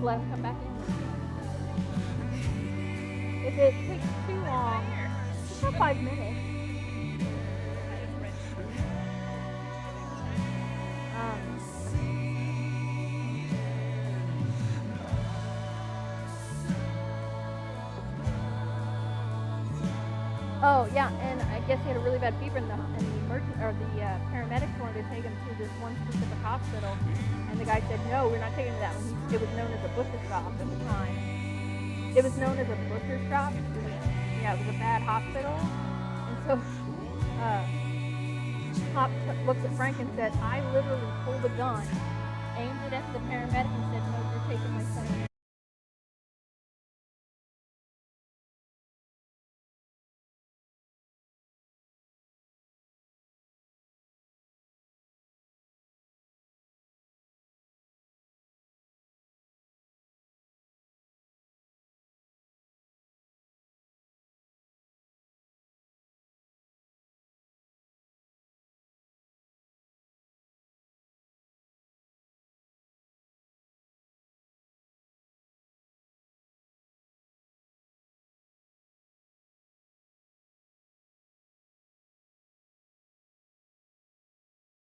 let them come back in. If it takes too long, just about 5 minutes. Oh yeah, and I guess he had a really bad fever, and the paramedics wanted to take him to this one specific hospital, and the guy said, "No, we're not taking him to that one." It was known as a butcher shop at the time. It was known as a butcher shop. Yeah, it was a bad hospital, and so Pop looked at Frank and said, "I literally pulled a gun, aimed it at the paramedic, and said, 'No, you're taking my son.'"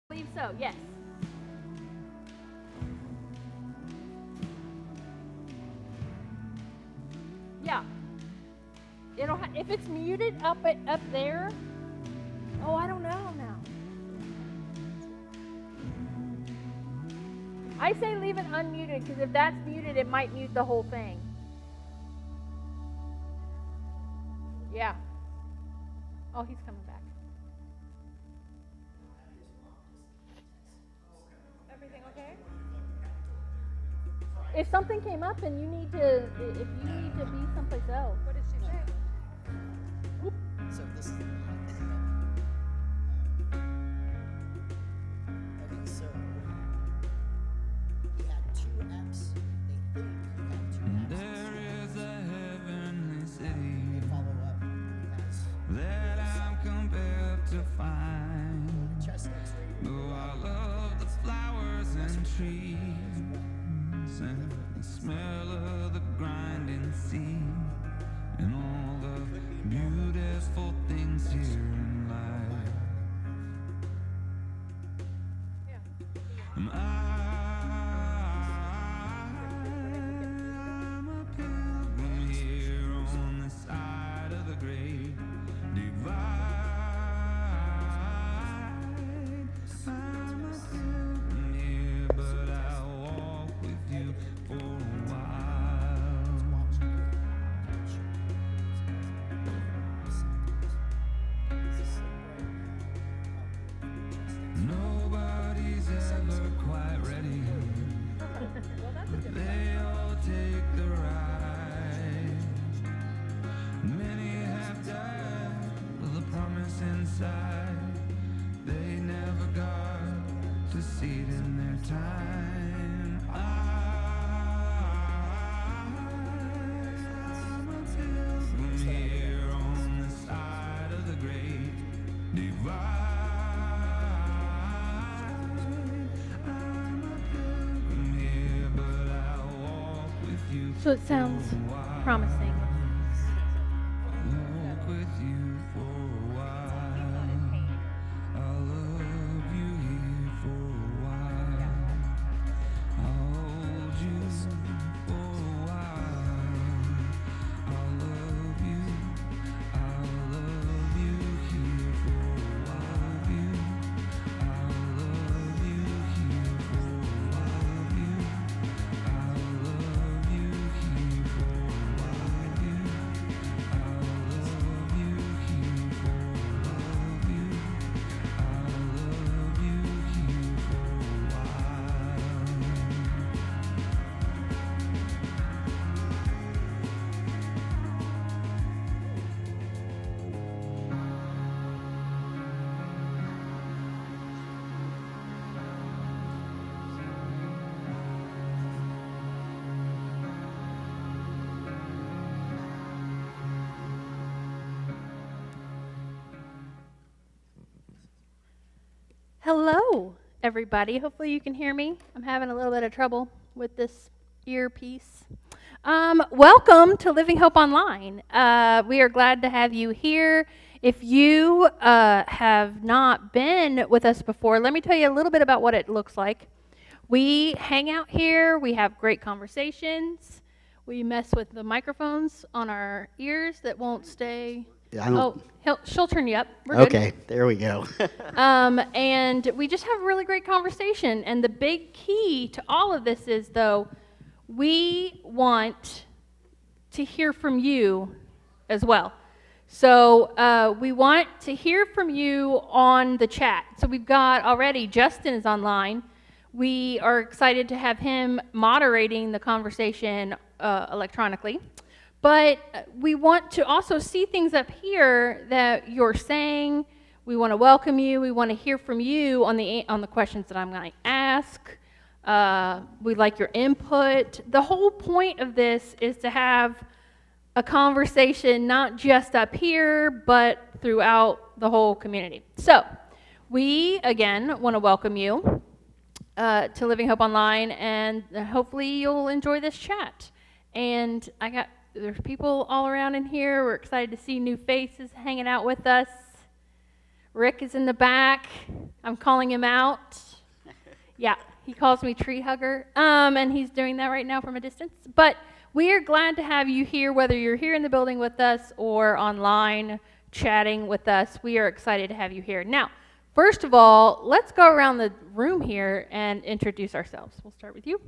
I believe so. Yes. Yeah. If it's muted up there. Oh, I don't know now. I say leave it unmuted, because if that's muted, it might mute the whole thing. Yeah. Oh, he's coming back. Everything okay? If something came up and if you need to be someplace else. What did she say? So this is okay, so he had 2 apps. They think he had 2 apps. There is a heavenly city They follow up. He has that I'm compelled to find. chest X-ray. Though I love the flowers and trees and the smell of the grinding sea and all the beautiful things here in life. And I'm a pilgrim here on the side of the great divide. I'm a pilgrim here, but I'll walk with you for a while. Nobody's ever quite ready, but they all take the ride. Many have died with a promise inside. They never got to see it in their time. I'm a pilgrim here on the side of the great divide. So it sounds promising. Walk with you for a while. I'll love you here for a while. I'll hold you for a while. I'll love you. I'll love you here for a while. I'll love you here for a while. I'll love you here for a while. Hello, everybody. Hopefully you can hear me. I'm having a little bit of trouble with this earpiece. Welcome to Living Hope Online. We are glad to have you here. If you have not been with us before, let me tell you a little bit about what it looks like. We hang out here. We have great conversations. We mess with the microphones on our ears that won't stay. She'll turn you up. We're good. Okay, there we go. And we just have a really great conversation. And the big key to all of this is, though, we want to hear from you as well. So we want to hear from you on the chat. So we've got already, Justin is online. We are excited to have him moderating the conversation electronically. But we want to also see things up here that you're saying. We want to welcome you. We want to hear from you on the questions that I'm going to ask. We'd like your input. The whole point of this is to have a conversation not just up here, but throughout the whole community. So we, again, want to welcome you to Living Hope Online, and hopefully you'll enjoy this chat. And there's people all around in here. We're excited to see new faces hanging out with us. Rick is in the back. I'm calling him out. Yeah, he calls me tree hugger, and he's doing that right now from a distance. But we are glad to have you here, whether you're here in the building with us or online chatting with us. We are excited to have you here. Now, first of all, let's go around the room here and introduce ourselves. We'll start with you.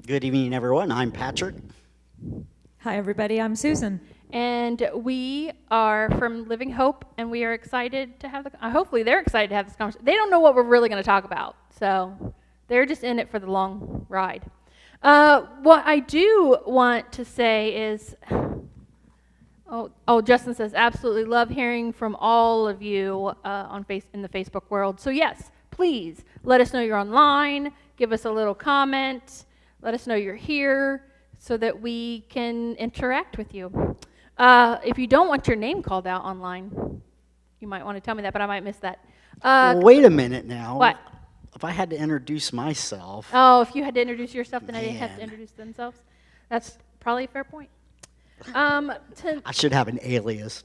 Good evening, everyone. I'm Patrick. Hi, everybody. I'm Susan. And we are from Living Hope, and we are excited to have hopefully they're excited to have this conversation. They don't know what we're really going to talk about, so they're just in it for the long ride. What I do want to say is, Justin says, absolutely love hearing from all of you in the Facebook world. So yes, please let us know you're online. Give us a little comment. Let us know you're here, so that we can interact with you. If you don't want your name called out online, you might want to tell me that, but I might miss that. Well, wait a minute now. What? If I had to introduce myself. Oh, if you had to introduce yourself, then I didn't have to Man. introduce themselves. That's probably a fair point. I should have an alias.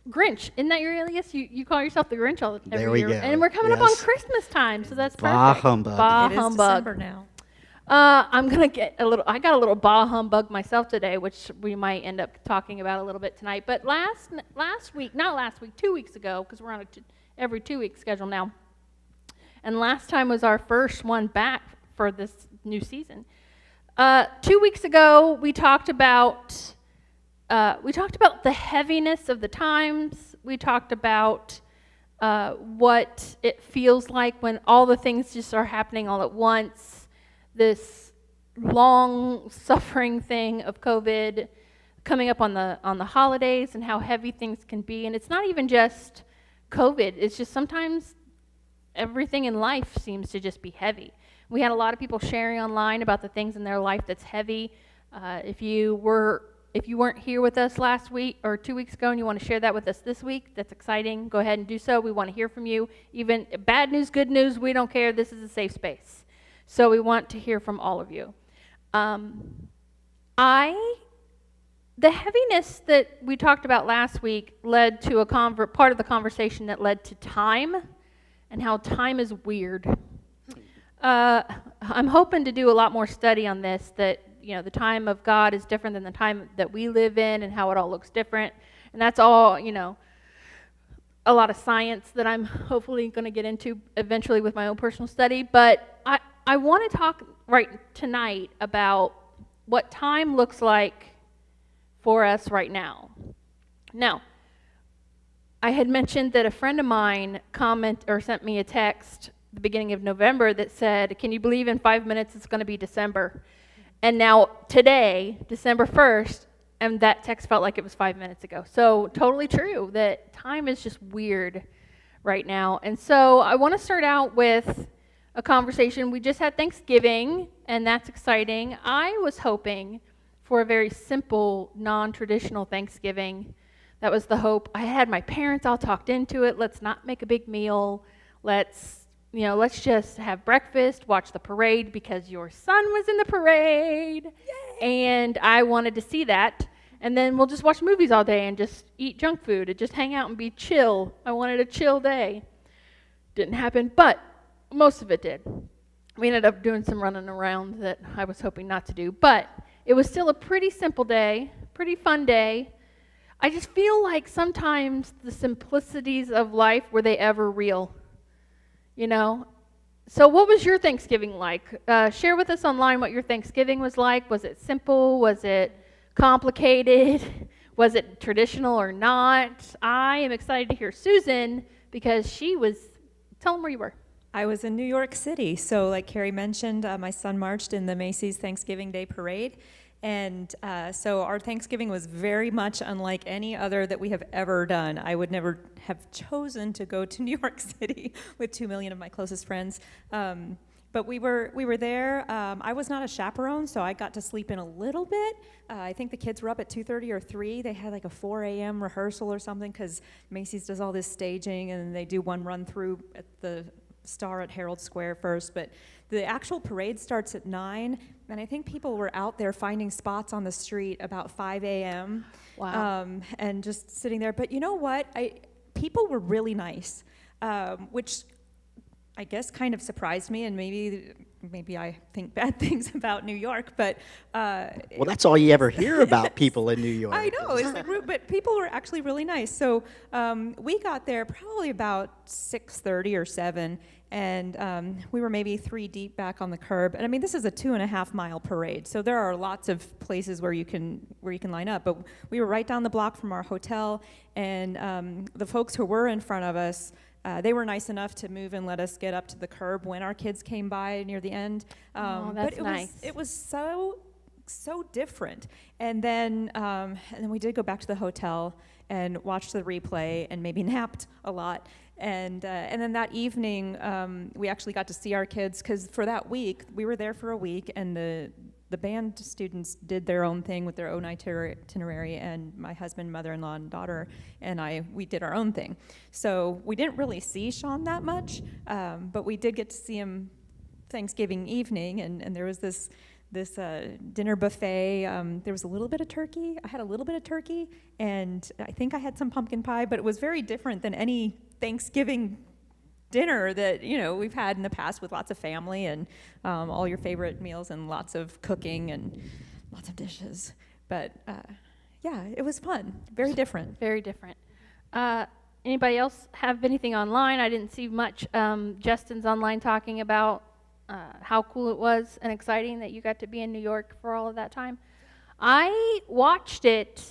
Grinch, isn't that your alias? You call yourself the Grinch every There we year. go. And we're coming up on Yes. Christmas time, so that's perfect. Bah humbug. Bah It is humbug. December now. I'm going to get I got a little bah humbug myself today, which we might end up talking about a little bit tonight. But not last week, 2 weeks ago, because we're on every 2 week schedule now. And last time was our first one back for this new season. 2 weeks ago, we talked about the heaviness of the times. We talked about what it feels like when all the things just are happening all at once. This long suffering thing of COVID coming up on the holidays, and how heavy things can be. And it's not even just COVID. It's just sometimes everything in life seems to just be heavy. We had a lot of people sharing online about the things in their life that's heavy. If you weren't here with us last week or 2 weeks ago and you want to share that with us this week, that's exciting. Go ahead and do so. We want to hear from you. Even bad news, good news, we don't care. This is a safe space. So we want to hear from all of you. The heaviness that we talked about last week led to part of the conversation that led to time, and how time is weird. I'm hoping to do a lot more study on this, that the time of God is different than the time that we live in, and how it all looks different. And that's all, a lot of science that I'm hopefully going to get into eventually with my own personal study. But I want to talk right tonight about what time looks like for us right now. Now, I had mentioned that a friend of mine sent me a text at the beginning of November that said, "Can you believe in 5 minutes it's going to be December?" And now today, December 1st, and that text felt like it was 5 minutes ago. So totally true that time is just weird right now. And so I want to start out with a conversation. We just had Thanksgiving, and that's exciting. I was hoping for a very simple, non-traditional Thanksgiving. That was the hope. I had my parents all talked into it. Let's not make a big meal. Let's let's just have breakfast, watch the parade because your son was in the parade. Yay! And I wanted to see that. And then we'll just watch movies all day and just eat junk food and just hang out and be chill. I wanted a chill day. Didn't happen, but most of it did. We ended up doing some running around that I was hoping not to do, but it was still a pretty simple day, pretty fun day. I just feel like sometimes the simplicities of life, were they ever real? So what was your Thanksgiving like? Share with us online what your Thanksgiving was like. Was it simple? Was it complicated? Was it traditional or not? I am excited to hear Susan because tell them where you were. I was in New York City, so like Carrie mentioned, my son marched in the Macy's Thanksgiving Day Parade, and so our Thanksgiving was very much unlike any other that we have ever done. I would never have chosen to go to New York City with 2 million of my closest friends, but we were there. I was not a chaperone, so I got to sleep in a little bit. I think the kids were up at 2:30 or 3. They had like a 4 a.m. rehearsal or something because Macy's does all this staging, and they do one run through at the Star at Herald Square first, but the actual parade starts at 9, and I think people were out there finding spots on the street about 5 a.m. Wow. And just sitting there. But you know what? People were really nice, which I guess kind of surprised me, and maybe I think bad things about New York, but Well, that's all you ever hear about people in New York. I know, it's like, but people were actually really nice. So we got there probably about 6:30 or 7, and we were maybe 3 deep back on the curb. And I mean, this is a 2.5 mile parade, so there are lots of places where you can line up. But we were right down the block from our hotel, and the folks who were in front of us, they were nice enough to move and let us get up to the curb when our kids came by near the end. That's but nice. It was so different. And then we did go back to the hotel and watched the replay and maybe napped a lot. And then that evening, we actually got to see our kids because for that week, we were there for a week, and the band students did their own thing with their own itinerary, and my husband, mother-in-law, and daughter and we did our own thing. So we didn't really see Sean that much, but we did get to see him Thanksgiving evening, and there was this dinner buffet. There was a little bit of turkey. I had a little bit of turkey, and I think I had some pumpkin pie, but it was very different than any Thanksgiving dinner that we've had in the past with lots of family and all your favorite meals and lots of cooking and lots of dishes. But yeah, it was fun. Very different. Very different. Anybody else have anything online? I didn't see much. Justin's online talking about how cool it was and exciting that you got to be in New York for all of that time. I watched it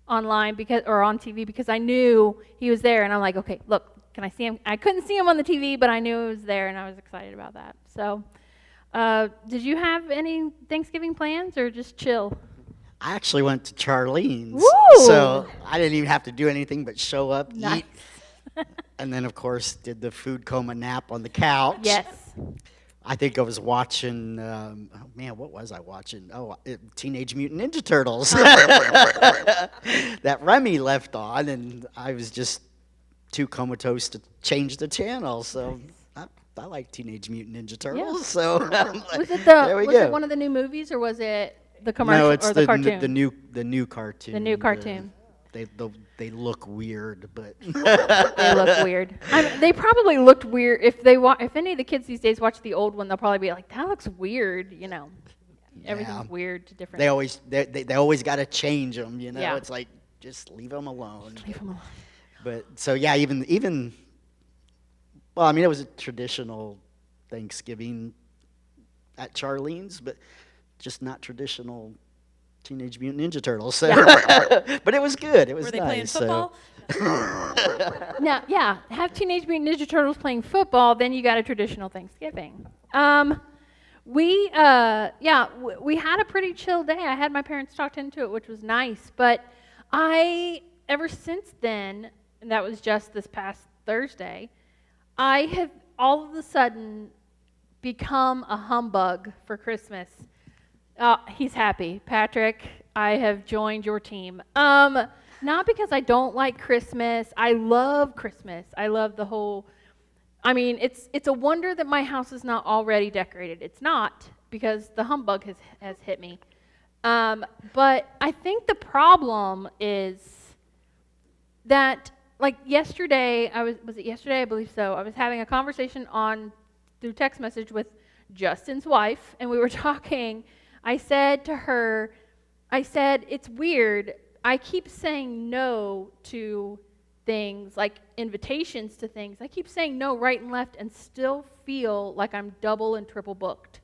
online or on TV because I knew he was there, and I'm like, okay, look, can I see him? I couldn't see him on the TV, but I knew he was there, and I was excited about that. So, did you have any Thanksgiving plans or just chill? I actually went to Charlene's, Woo! so I didn't even have to do anything but show up, Nice. eat, and then, of course, did the food coma nap on the couch. Yes. I think I was watching, what was I watching? Teenage Mutant Ninja Turtles. That Remy left on, and I was just too comatose to change the channel, so I like Teenage Mutant Ninja Turtles. Yeah. So Was it it one of the new movies, or was it the commercial No, it's or the cartoon? the new cartoon. The new cartoon. They look weird, but They look weird. They probably looked weird if any of the kids these days watch the old one. They'll probably be like, "That looks weird," Everything's weird to different. They always got to change them. Yeah. It's like just leave them alone. Leave 'em alone. But so yeah, even well, I mean, it was a traditional Thanksgiving at Charlene's, but just not traditional Teenage Mutant Ninja Turtles. So, but it was good. It was Were they nice. playing football? Now, yeah, have Teenage Mutant Ninja Turtles playing football, then you got a traditional Thanksgiving. We had a pretty chill day. I had my parents talked into it, which was nice. But ever since then, and that was just this past Thursday, I have all of a sudden become a humbug for Christmas. He's happy. Patrick, I have joined your team. Not because I don't like Christmas. I love Christmas. I love the whole I mean, it's a wonder that my house is not already decorated. It's not, because the humbug has hit me. But I think the problem is that, like yesterday, was it yesterday? I believe so. I was having a conversation through text message with Justin's wife, and we were talking. I said to her, it's weird. I keep saying no to things, like invitations to things. I keep saying no right and left and still feel like I'm double and triple booked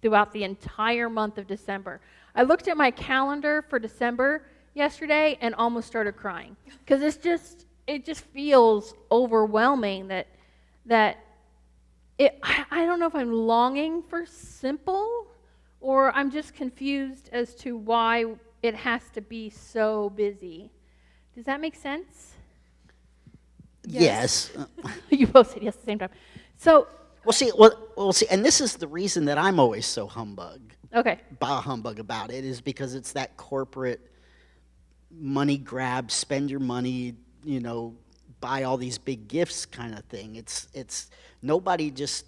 throughout the entire month of December. I looked at my calendar for December yesterday and almost started crying, because it just feels overwhelming that I don't know if I'm longing for simple, or I'm just confused as to why it has to be so busy. Does that make sense? Yes. You both said yes at the same time. So, Well, see, and this is the reason that I'm always so okay. bah humbug about it, is because it's that corporate money grab, spend your money, buy all these big gifts kind of thing. It's nobody just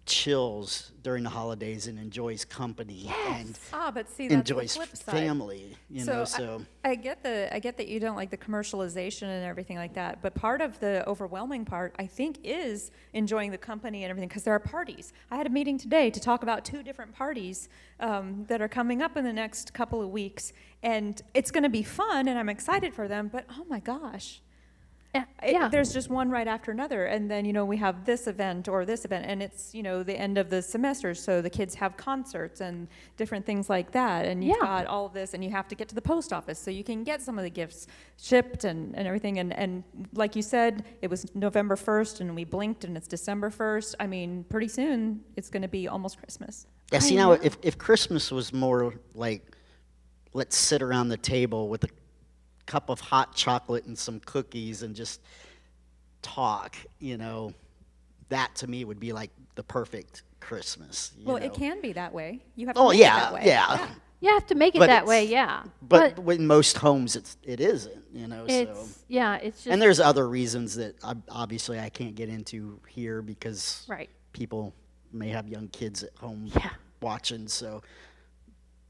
chills during the holidays and enjoys company and But see, that's enjoys the flip side. family, so. I get that you don't like the commercialization and everything like that, but part of the overwhelming part, I think, is enjoying the company and everything, because there are parties. I had a meeting today to talk about 2 different parties that are coming up in the next couple of weeks, and it's going to be fun, and I'm excited for them, but oh my gosh. There's just one right after another, and then we have this event or this event, and it's the end of the semester, so the kids have concerts and different things like that, and you've got all of this, and you have to get to the post office so you can get some of the gifts shipped and everything, and like you said, it was November 1st, and we blinked, and it's December 1st. I mean, pretty soon it's going to be almost Christmas. Yeah, see, now, if Christmas was more like, let's sit around the table with a cup of hot chocolate and some cookies and just talk, that to me would be like the perfect Christmas. Well, it can be that way. You have to Oh, make it yeah, that way. yeah. You have to make it But that it's- way, yeah. But in most homes, it isn't, so. It's just. And there's other reasons that obviously I can't get into here, because Right. people may have young kids at home Yeah. watching, so.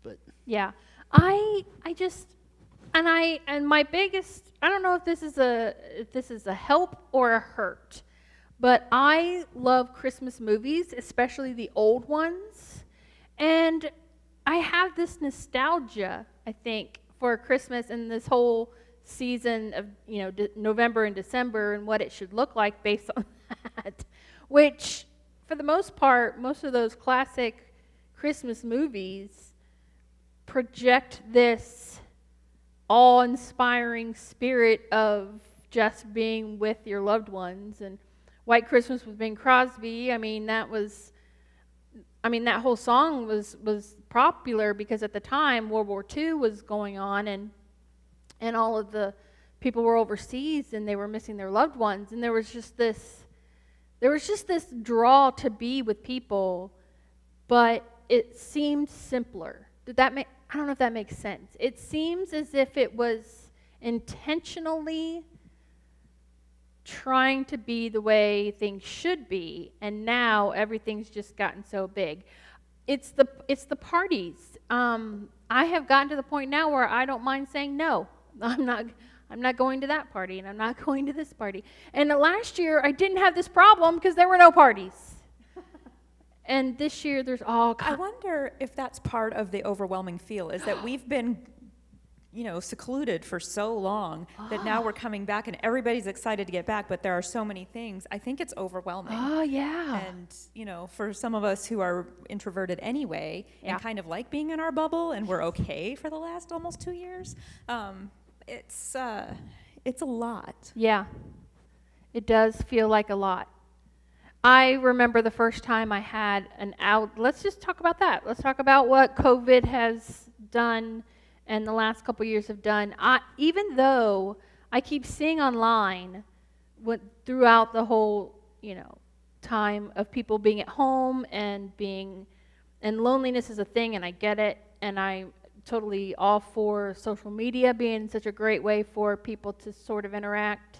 But Yeah, I just, and my biggest, I don't know if this is a help or a hurt, but I love Christmas movies, especially the old ones, and I have this nostalgia, I think, for Christmas and this whole season of November and December and what it should look like based on that, which for the most part, most of those classic Christmas movies project this awe-inspiring spirit of just being with your loved ones. And White Christmas with Bing Crosby, that whole song was popular because at the time World War II was going on, and all of the people were overseas and they were missing their loved ones, and there was just this draw to be with people, but it seemed simpler. I don't know if that makes sense. It seems as if it was intentionally trying to be the way things should be, and now everything's just gotten so big. It's the parties. I have gotten to the point now where I don't mind saying no. I'm not going to that party, and I'm not going to this party. And last year I didn't have this problem because there were no parties. And this year there's all I wonder if that's part of the overwhelming feel, is that we've been, secluded for so long that now we're coming back and everybody's excited to get back, but there are so many things. I think it's overwhelming. Oh, yeah. And, for some of us who are introverted anyway and kind of like being in our bubble, and we're okay for the last almost 2 years, it's a lot. Yeah. It does feel like a lot. I remember the first time I had let's just talk about that. Let's talk about what COVID has done and the last couple years have done. Even though I keep seeing online throughout the whole, time of people being at home and loneliness is a thing, and I get it, and I'm totally all for social media being such a great way for people to sort of interact.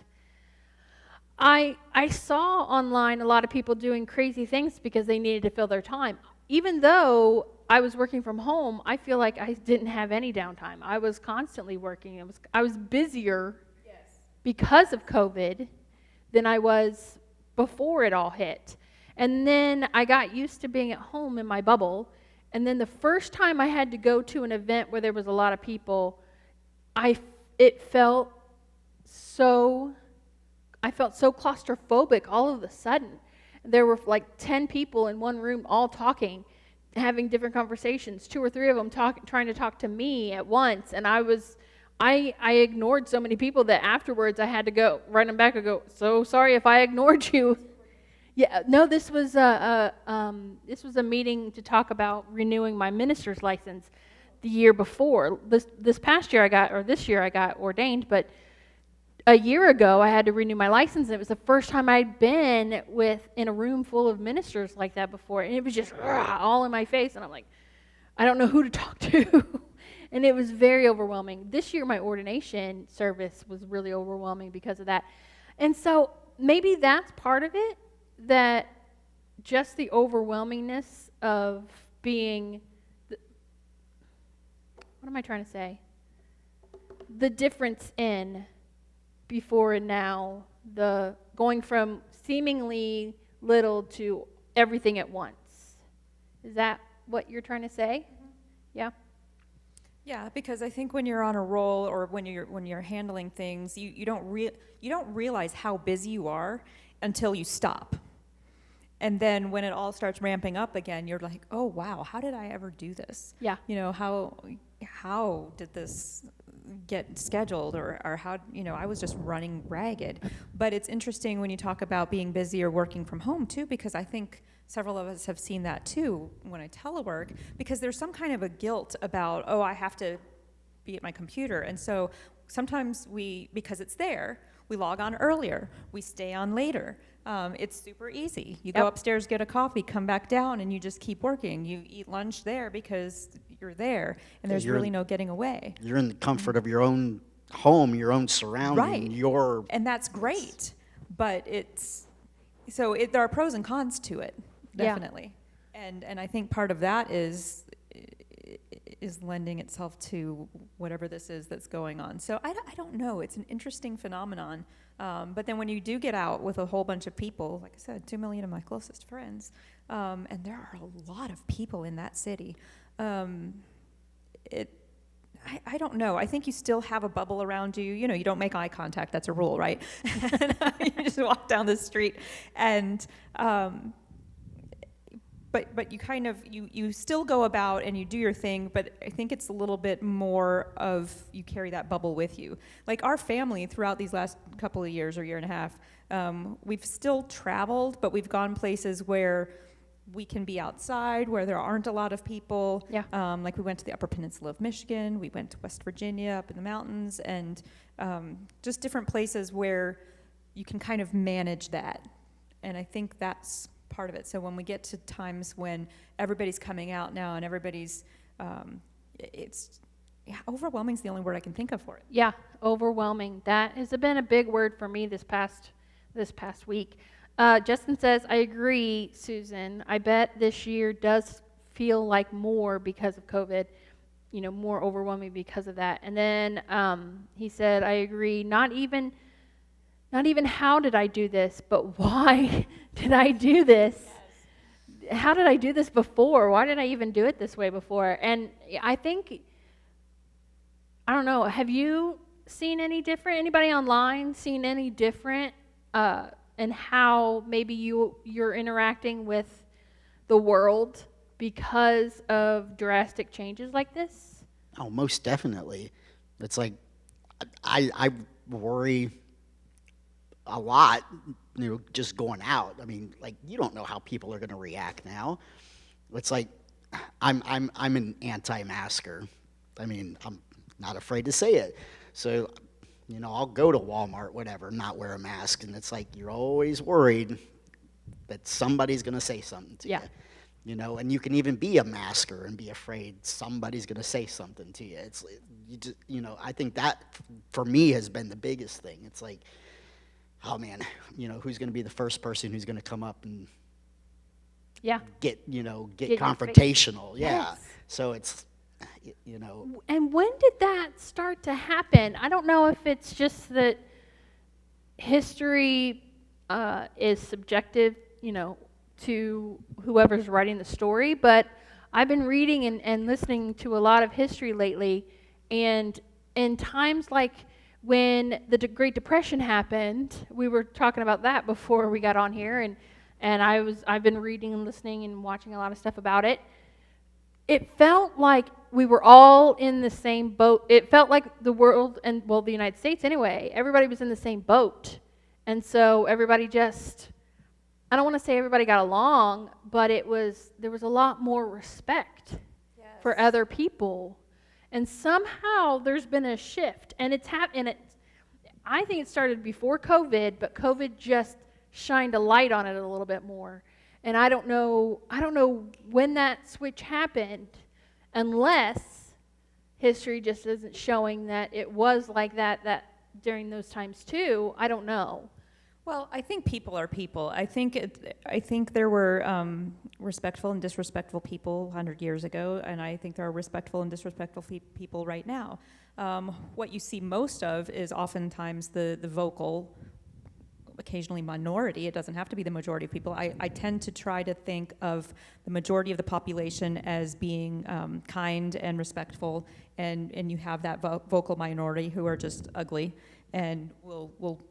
I saw online a lot of people doing crazy things because they needed to fill their time. Even though I was working from home, I feel like I didn't have any downtime. I was constantly working. I was busier because of COVID than I was before it all hit. And then I got used to being at home in my bubble. And then the first time I had to go to an event where there was a lot of people, I felt so claustrophobic all of a sudden. There were like 10 people in one room all talking, having different conversations, 2 or 3 of them trying to talk to me at once. And I ignored so many people that afterwards I had to go write them back and go, so sorry if I ignored you. Yeah, no, this was a meeting to talk about renewing my minister's license the year before. This year I got ordained, but a year ago I had to renew my license, and it was the first time I'd been in a room full of ministers like that before, and it was just all in my face, and I'm like, I don't know who to talk to. And it was very overwhelming. This year my ordination service was really overwhelming because of that. And so maybe that's part of it, that just the overwhelmingness of being, what am I trying to say? The difference in before and now, the going from seemingly little to everything at once. Is that what you're trying to say? Mm-hmm. Yeah. Yeah, because I think when you're on a roll or when you're handling things, you don't realize how busy you are until you stop. And then when it all starts ramping up again, you're like, oh wow, how did I ever do this? Yeah. You know, how did this get scheduled, or how, I was just running ragged. But it's interesting when you talk about being busy or working from home too, because I think several of us have seen that too when I telework, because there's some kind of a guilt about, oh, I have to be at my computer. And so sometimes because it's there, we log on earlier, we stay on later. It's super easy. You go upstairs, get a coffee, come back down, and you just keep working. You eat lunch there because you're there, and there's really no getting away. You're in the comfort of your own home, your own surrounding, right. And that's great, but there are pros and cons to it, definitely. Yeah. And I think part of that is lending itself to whatever this is that's going on. So I don't know. It's an interesting phenomenon. But then when you do get out with a whole bunch of people, like I said, 2 million of my closest friends, and there are a lot of people in that city, I don't know. I think you still have a bubble around you. You don't make eye contact. That's a rule, right? You just walk down the street, and but you kind of you still go about and you do your thing. But I think it's a little bit more of you carry that bubble with you. Like our family throughout these last couple of years or year and a half, we've still traveled, but we've gone places where we can be outside, where there aren't a lot of people. Yeah. Like we went to the Upper Peninsula of Michigan, we went to West Virginia up in the mountains, and just different places where you can kind of manage that. And I think that's part of it. So when we get to times when everybody's coming out now and everybody's, overwhelming is the only word I can think of for it. Yeah, overwhelming. That has been a big word for me this past week. Justin says, I agree, Susan. I bet this year does feel like more because of COVID, more overwhelming because of that. And then he said, I agree, not even how did I do this, but why did I do this? Yes. How did I do this before? Why did I even do it this way before? And I think, I don't know, have you seen any different? Anybody online seen any different and how maybe you're interacting with the world because of drastic changes like this? Oh, most definitely. It's like I worry a lot, just going out. I mean, like, you don't know how people are going to react now. It's like I'm an anti-masker. I mean, I'm not afraid to say it. So, I'll go to Walmart, whatever, not wear a mask, and it's like you're always worried that somebody's going to say something to you. And you can even be a masker and be afraid somebody's going to say something to you. It's I think that for me has been the biggest thing. It's like oh man, who's going to be the first person who's going to come up and Yeah. get Get in your face. confrontational. Yeah. Yes. So it's, And when did that start to happen? I don't know if it's just that history is subjective, to whoever's writing the story, but I've been reading and listening to a lot of history lately, and in times like when the Great Depression happened, we were talking about that before we got on here, and I've been reading and listening and watching a lot of stuff about it. It felt like we were all in the same boat. It felt like the world, and well, the United States anyway, everybody was in the same boat. And so everybody just, I don't want to say everybody got along, but there was a lot more respect for other people. And somehow there's been a shift, and I think it started before COVID, but COVID just shined a light on it a little bit more. And I don't know when that switch happened, unless history just isn't showing that it was like that during those times too. I don't know. Well, I think people are people. I think there were respectful and disrespectful people 100 years ago, and I think there are respectful and disrespectful people right now. What you see most of is oftentimes the vocal, occasionally minority. It doesn't have to be the majority of people. I tend to try to think of the majority of the population as being kind and respectful, and you have that vocal minority who are just ugly and will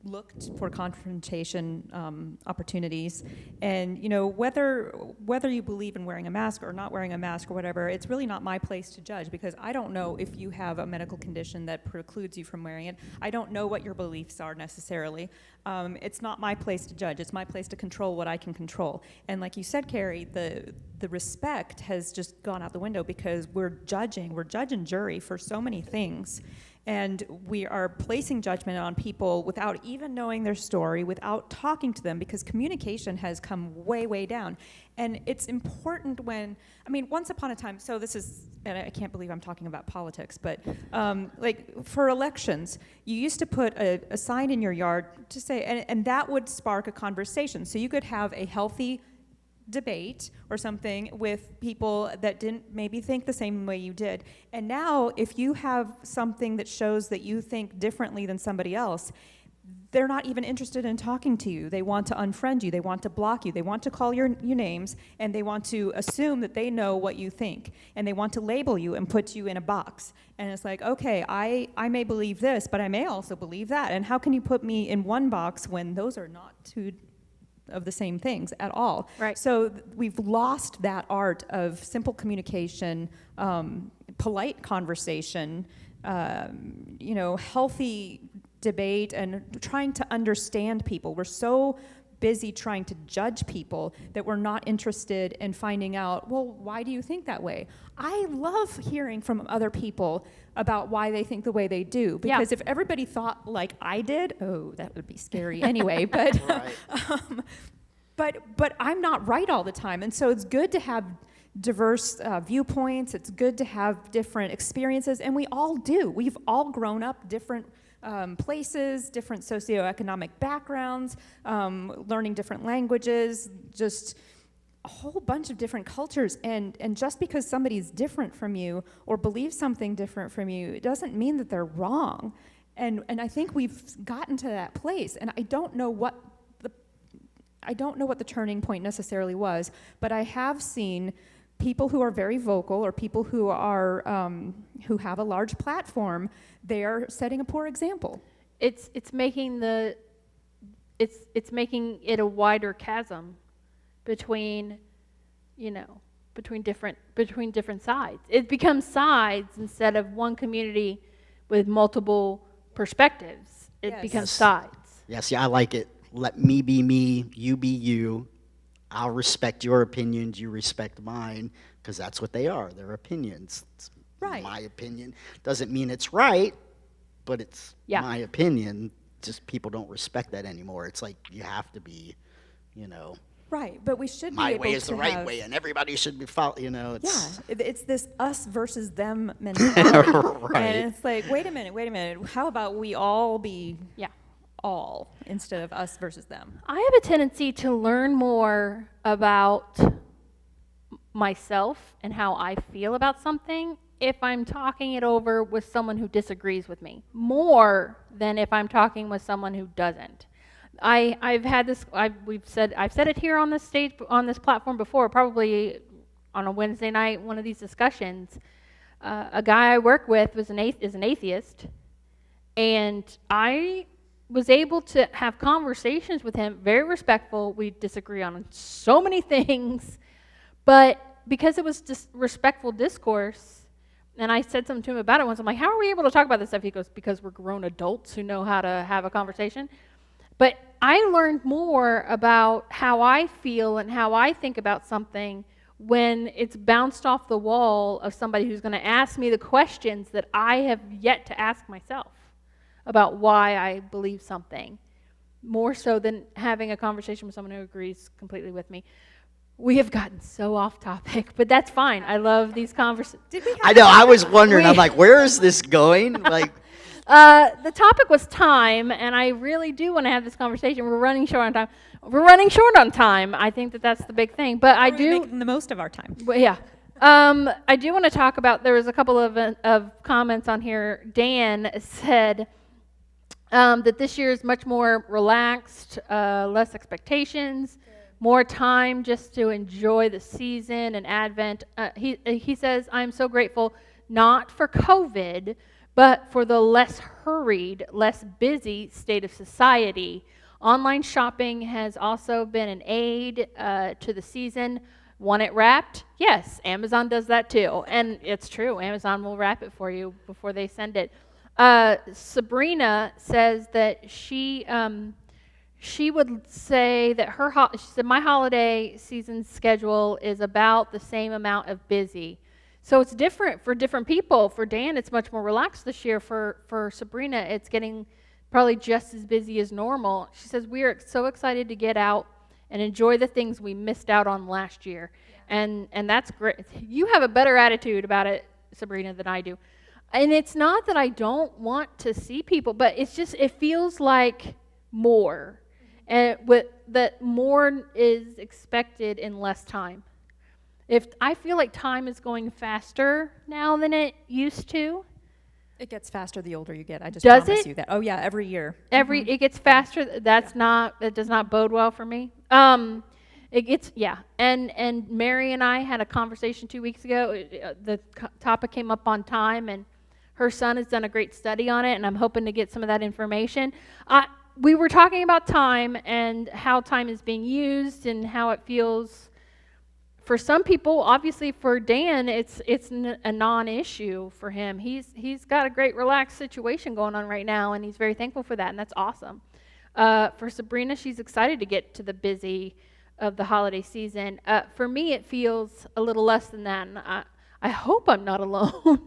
look for confrontation opportunities. And whether you believe in wearing a mask or not wearing a mask or whatever, it's really not my place to judge, because I don't know if you have a medical condition that precludes you from wearing it. I don't know what your beliefs are necessarily. It's not my place to judge. It's my place to control what I can control. And like you said, Carrie, the respect has just gone out the window, because we're judge and jury for so many things. And we are placing judgment on people without even knowing their story, without talking to them, because communication has come way, way down. And it's important once upon a time, so this is, and I can't believe I'm talking about politics, but like for elections, you used to put a sign in your yard to say, and that would spark a conversation. So you could have a healthy debate or something with people that didn't maybe think the same way you did. And now if you have something that shows that you think differently than somebody else, they're not even interested in talking to you. They want to unfriend you. They want to block you. They want to call your names, and they want to assume that they know what you think. And they want to label you and put you in a box. And it's like, okay, I may believe this, but I may also believe that. And how can you put me in one box when those are not two of the same things at all? Right. So we've lost that art of simple communication, polite conversation, healthy debate, and trying to understand people. We're so busy trying to judge people that we're not interested in finding out, well, why do you think that way? I love hearing from other people about why they think the way they do, because if everybody thought like I did, that would be scary anyway, but but I'm not right all the time. And so it's good to have diverse viewpoints. It's good to have different experiences, and we all do. We've all grown up different places, different socioeconomic backgrounds, learning different languages, just a whole bunch of different cultures. And just because somebody's different from you or believes something different from you, it doesn't mean that they're wrong. And I think we've gotten to that place. And I don't know what the turning point necessarily was, but I have seen people who are very vocal, or people who are who have a large platform, they are setting a poor example. It's making it a wider chasm between different sides. It becomes sides instead of one community with multiple perspectives. It becomes sides. Yes, yeah, I like it. Let me be me, you be you. I'll respect your opinions, you respect mine, because that's what they are. They're opinions. It's Right. my opinion. Doesn't mean it's right, but it's my opinion. Just people don't respect that anymore. It's like you have to be, Right, but we should my be able way is to the right have, way, and everybody should be following. It's it's this us versus them mentality. Right. And it's like, wait a minute. How about we all be all instead of us versus them. I have a tendency to learn more about myself and how I feel about something if I'm talking it over with someone who disagrees with me, more than if I'm talking with someone who doesn't. I've said it here on this stage, on this platform before, probably on a Wednesday night, one of these discussions. A guy I work with is an atheist, and I was able to have conversations with him, very respectful. We disagree on so many things, but because it was just respectful discourse, and I said something to him about it once, I'm like, how are we able to talk about this stuff? He goes, because we're grown adults who know how to have a conversation. But I learned more about how I feel and how I think about something when it's bounced off the wall of somebody who's going to ask me the questions that I have yet to ask myself about why I believe something, more so than having a conversation with someone who agrees completely with me. We have gotten so off topic, but that's fine. I love these conversations. I know. I was wondering. I'm like, where is this going? Like, The topic was time, and I really do want to have this conversation. We're running short on time. I think that's the big thing. But I do making the most of our time. Well, yeah. I do want to talk about, there was a couple of comments on here. Dan said that this year is much more relaxed, less expectations, more time just to enjoy the season and Advent. He says, I'm so grateful not for COVID, but for the less hurried, less busy state of society. Online shopping has also been an aid to the season. Want it wrapped? Yes, Amazon does that too. And it's true, Amazon will wrap it for you before they send it. Sabrina says that she would say that she said, my holiday season schedule is about the same amount of busy. So it's different for different people. For Dan, it's much more relaxed this year. For Sabrina, it's getting probably just as busy as normal. She says, we are so excited to get out and enjoy the things we missed out on last year. Yeah. And that's great. You have a better attitude about it, Sabrina, than I do. And it's not that I don't want to see people, but it's just, it feels like more. And that more is expected in less time. If I feel like time is going faster now than it used to. It gets faster the older you get. I just Does promise it? you that. Oh yeah, every year. It gets faster. That does not bode well for me. It gets, yeah. And Mary and I had a conversation 2 weeks ago. The topic came up on time, and her son has done a great study on it, and I'm hoping to get some of that information. We were talking about time and how time is being used and how it feels. For some people, obviously for Dan, it's a non-issue for him. He's got a great relaxed situation going on right now, and he's very thankful for that, and that's awesome. For Sabrina, she's excited to get to the busy of the holiday season. For me, it feels a little less than that, and I hope I'm not alone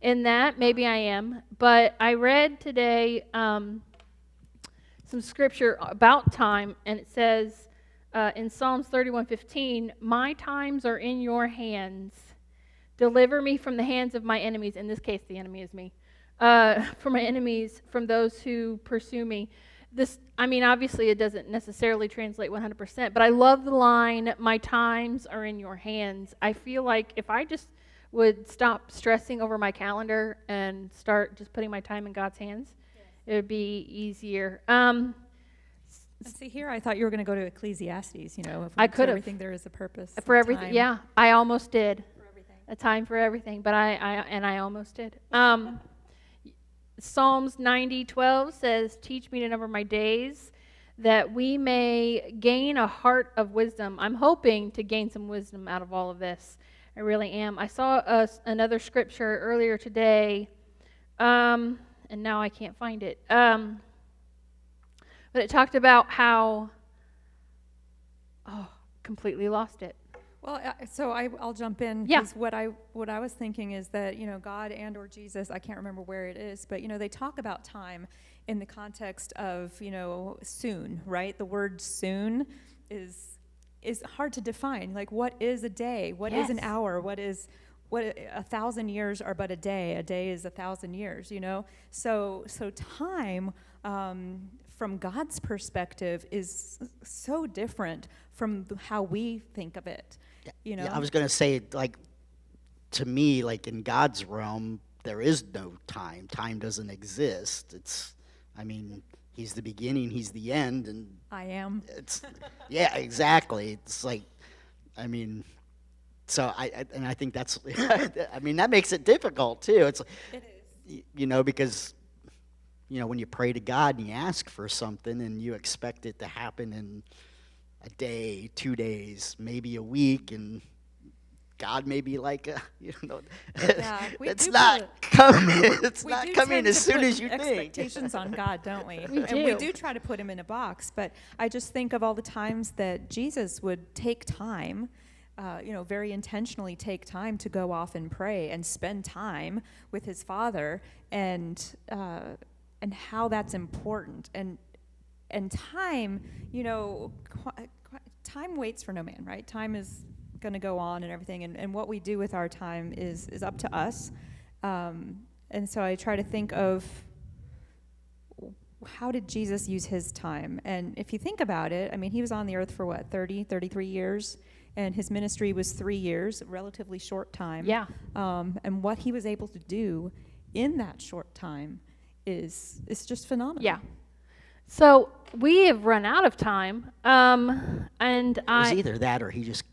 in that. Maybe I am, but I read today some scripture about time, and it says, in Psalms 31:15, my times are in your hands. Deliver me from the hands of my enemies. In this case, the enemy is me. From my enemies, from those who pursue me. Obviously it doesn't necessarily translate 100%, but I love the line, my times are in your hands. I feel like if I just would stop stressing over my calendar and start just putting my time in God's hands, it would be easier. See here, I thought you were going to go to Ecclesiastes. I could have. Everything there is a purpose. For everything, time. yeah. I almost did. For everything. A time for everything, but I almost did. Psalms 90:12 says, teach me to number my days, that we may gain a heart of wisdom. I'm hoping to gain some wisdom out of all of this. I really am. I saw another scripture earlier today, and now I can't find it. But it talked about how, completely lost it. Well, so I'll jump in. Yeah. Because what I was thinking is that, God and or Jesus, I can't remember where it is, but, they talk about time in the context of, soon, right? The word soon is hard to define. Like, what is a day? What is an hour? What 1,000 years are but a day? A day is 1,000 years, So time, from God's perspective is so different from how we think of it. You know, Yeah, I was going to say, like, to me, like in God's realm, there is no time. Time doesn't exist. I mean, he's the beginning, he's the end, and I am. it's, yeah, exactly. It's like, I mean, so I think that's, I mean, that makes it difficult too. It's, It is. you know, because, you know, when you pray to God and you ask for something and you expect it to happen in a day, 2 days, maybe a week, and God may be like, you know, Yeah, we it's do not coming. It's We not do coming tend as to soon put as you think. expectations on God, don't we? We And we do. do try to put him in a box, but I just think of all the times that Jesus would take time, you know, very intentionally take time to go off and pray and spend time with his Father, and how that's important. And time, you know, time waits for no man, right? Time is going to go on and everything, and what we do with our time is up to us. And so I try to think of, how did Jesus use his time? And if you think about it, I mean, he was on the earth for what, 33 years? And his ministry was 3 years, a relatively short time. Yeah. And what he was able to do in that short time is just phenomenal. Yeah. So we have run out of time, and It was I either that or he just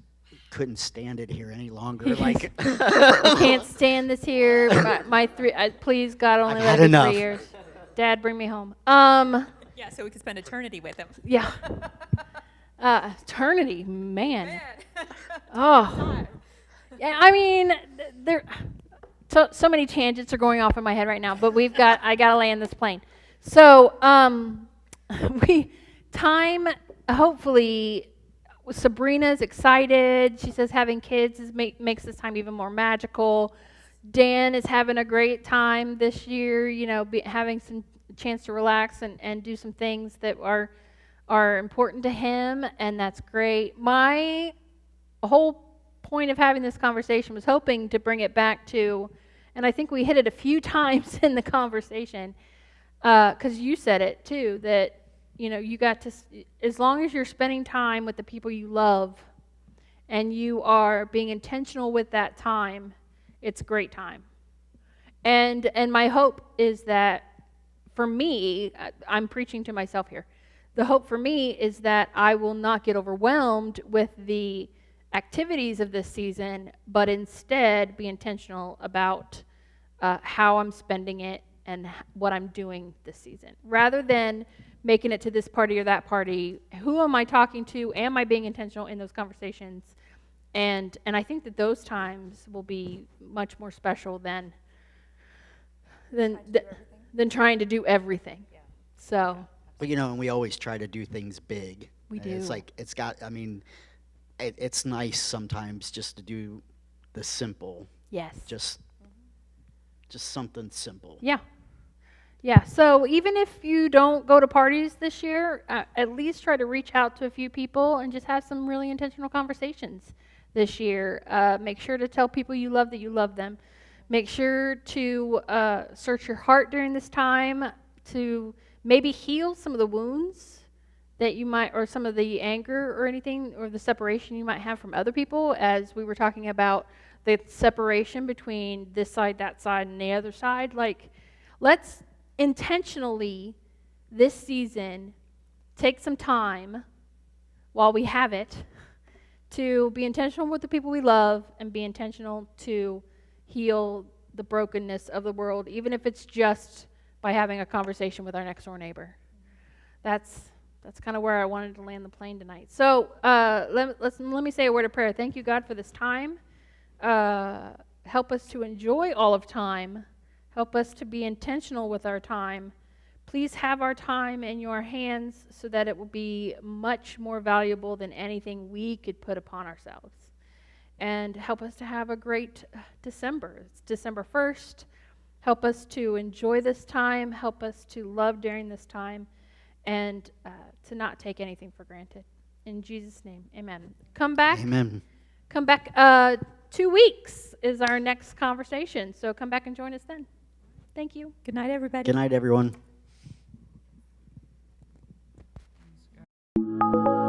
couldn't stand it here any longer. Like, can't stand this here. My three, please God, only I've let had me enough. 3 years. Dad, bring me home. Yeah, so we could spend eternity with him. Yeah. Eternity, man. Oh. Yeah, I mean, there. So many tangents are going off in my head right now, but I gotta land this plane. So, hopefully, Sabrina's excited. She says having kids makes this time even more magical. Dan is having a great time this year, you know, having some chance to relax and do some things that are important to him, and that's great. My whole point of having this conversation was hoping to bring it back to, and I think we hit it a few times in the conversation, because you said it too, that, you know, you got to, as long as you're spending time with the people you love and you are being intentional with that time, it's a great time. And my hope is that, for me, I'm preaching to myself here, the hope for me is that I will not get overwhelmed with the activities of this season, but instead be intentional about how I'm spending it and what I'm doing this season. Rather than making it to this party or that party, who am I talking to? Am I being intentional in those conversations? And I think that those times will be much more special than trying to do everything. So. but you know, and we always try to do things big. We And It's do. like, I mean, it's nice sometimes just to do the simple, Yes. just something simple. Yeah. Yeah. So even if you don't go to parties this year, at least try to reach out to a few people and just have some really intentional conversations this year. Make sure to tell people you love that you love them. Make sure to search your heart during this time to maybe heal some of the wounds that you might, or some of the anger or anything, or the separation you might have from other people, as we were talking about the separation between this side, that side, and the other side. Like, let's intentionally this season take some time while we have it to be intentional with the people we love and be intentional to heal the brokenness of the world, even if it's just by having a conversation with our next door neighbor. That's kind of where I wanted to land the plane tonight. So let me say a word of prayer. Thank you, God, for this time. Help us to enjoy all of time. Help us to be intentional with our time. Please have our time in your hands so that it will be much more valuable than anything we could put upon ourselves. And help us to have a great December. It's December 1st. Help us to enjoy this time. Help us to love during this time, and to not take anything for granted. In Jesus' name, amen. Come back. Amen. Come back. 2 weeks is our next conversation, so come back and join us then. Thank you. Good night, everybody. Good night, everyone. you.